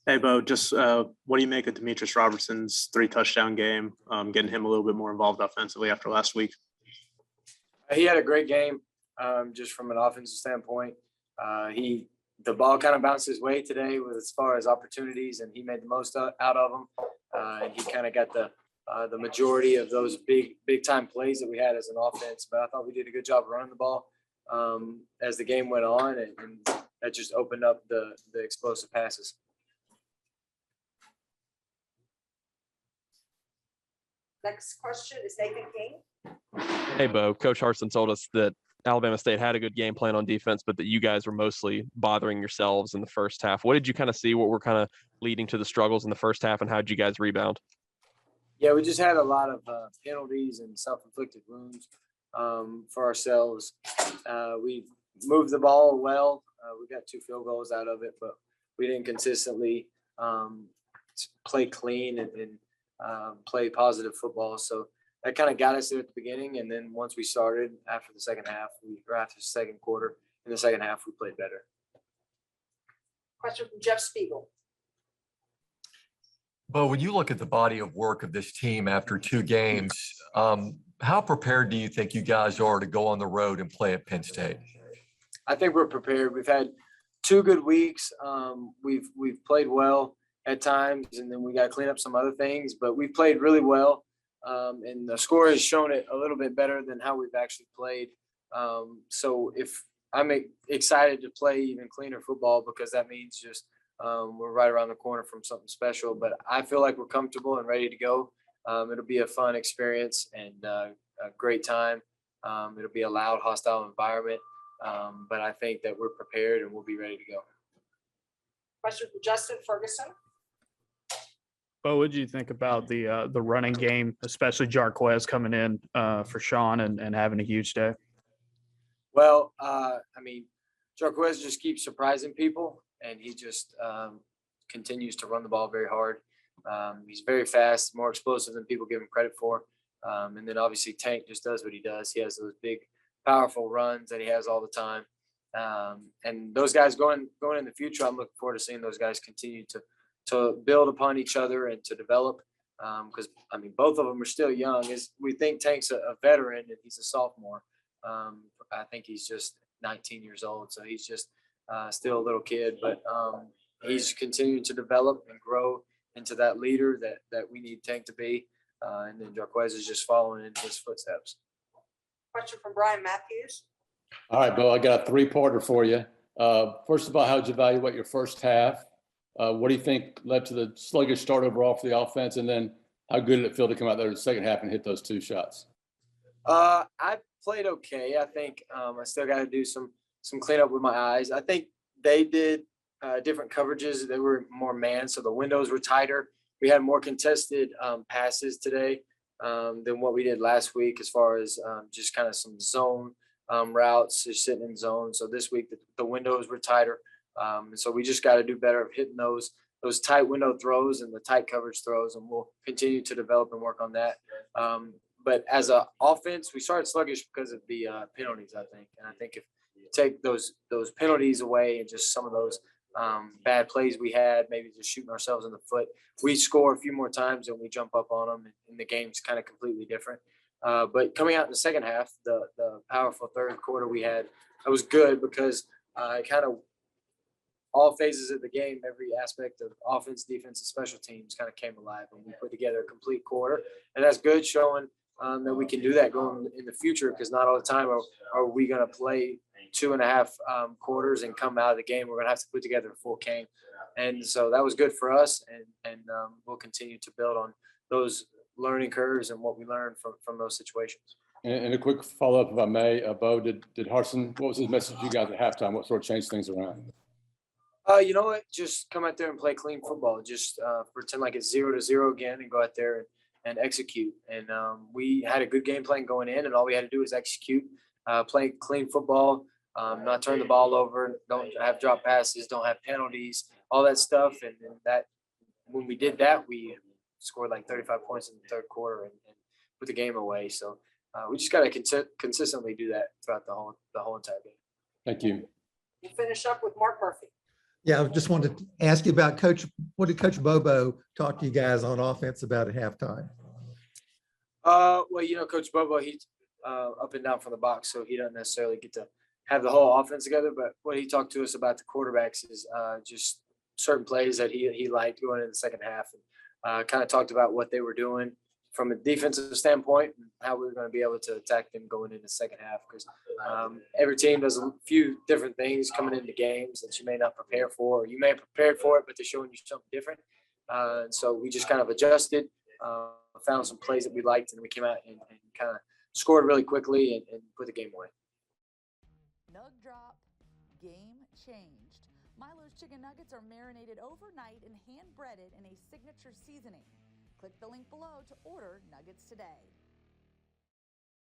Hey, Bo, just what do you make of Demetrius Robertson's 3 touchdown game, getting him a little bit more involved offensively after last week? He had a great game, just from an offensive standpoint. The ball kind of bounced his way today with as far as opportunities, and he made the most out of them. And he kind of got the majority of those big time plays that we had as an offense. But I thought we did a good job running the ball as the game went on, and that just opened up the explosive passes. Next question is Nathan King. Hey, Bo. Coach Harsin told us that Alabama State had a good game plan on defense, but that you guys were mostly bothering yourselves in the first half. What did you kind of see? What were kind of leading to the struggles in the first half, and how did you guys rebound? Yeah, we just had a lot of penalties and self-inflicted wounds for ourselves. We moved the ball well. We got 2 field goals out of it, but we didn't consistently play clean and play positive football. So that kind of got us there at the beginning. And then once we started after the second half, after the second quarter, in the second half, we played better. Question from Jeff Spiegel. Bo, when you look at the body of work of this team after 2 games, how prepared do you think you guys are to go on the road and play at Penn State? I think we're prepared. We've had 2 good weeks. We've played well at times, and then we got to clean up some other things, but we've played really well. And the score has shown it a little bit better than how we've actually played. So if I'm excited to play even cleaner football, because that means just we're right around the corner from something special. But I feel like we're comfortable and ready to go. It'll be a fun experience and a great time. It'll be a loud, hostile environment. But I think that we're prepared and we'll be ready to go. Question from Justin Ferguson. Bo, what did you think about the running game, especially Jarquez coming in for Sean and having a huge day? Well, Jarquez just keeps surprising people, and he just continues to run the ball very hard. He's very fast, more explosive than people give him credit for. And then obviously Tank just does what he does. He has those big, powerful runs that he has all the time. And those guys going in the future, I'm looking forward to seeing those guys continue to build upon each other and to develop. Because both of them are still young. We think Tank's a veteran and he's a sophomore. I think he's just 19 years old, so he's just still a little kid. But he's continuing to develop and grow into that leader that we need Tank to be. And then Jarquez is just following in his footsteps. Question from Brian Matthews. All right, Bo, I got a 3-parter for you. First of all, how would you evaluate your first half? What do you think led to the sluggish start overall for the offense? And then how good did it feel to come out there in the second half and hit those 2 shots? I played okay. I think I still got to do some cleanup with my eyes. I think they did different coverages. They were more man, so the windows were tighter. We had more contested passes today than what we did last week, as far as just kind of some zone routes, just sitting in zone. So this week the windows were tighter. And so we just got to do better of hitting those tight window throws and the tight coverage throws, and we'll continue to develop and work on that. But as an offense, we started sluggish because of the penalties, I think. And I think if you take those penalties away and just some of those bad plays we had, maybe just shooting ourselves in the foot, we score a few more times and we jump up on them, and the game's kind of completely different. But coming out in the second half, the powerful third quarter we had, that was good because it kind of all phases of the game, every aspect of offense, defense, and special teams kind of came alive, and we put together a complete quarter. And that's good, showing that we can do that going in the future, because not all the time are we going to play 2.5 quarters and come out of the game. We're going to have to put together a full game. And so that was good for us, and we'll continue to build on those learning curves and what we learned from those situations. And a quick follow-up, if I may, Bo, did Harsin, what was his message to you guys at halftime? What sort of changed things around? You know what? Just come out there and play clean football. Just pretend like it's 0-0 again and go out there and execute. And we had a good game plan going in, and all we had to do was execute, play clean football, not turn the ball over, don't have drop passes, don't have penalties, all that stuff. And that when we did that, we scored like 35 points in the third quarter and put the game away. So we just got to consistently do that throughout the whole entire game. Thank you. We'll finish up with Mark Murphy. Yeah, I just wanted to ask you about Coach what did Coach Bobo talk to you guys on offense about at halftime? Well, Coach Bobo, he's up and down from the box, so he doesn't necessarily get to have the whole offense together. But what he talked to us about the quarterbacks is just certain plays that he liked going in the second half, and kind of talked about what they were doing from a defensive standpoint and how we were going to be able to attack them going into the second half. Because every team does a few different things coming into games that you may not prepare for, or you may have prepared for it, but they're showing you something different. And so we just kind of adjusted, found some plays that we liked, and we came out and kind of scored really quickly and put the game away. Nug drop, game changed. Milo's chicken nuggets are marinated overnight and hand breaded in a signature seasoning. Click the link below to order nuggets today.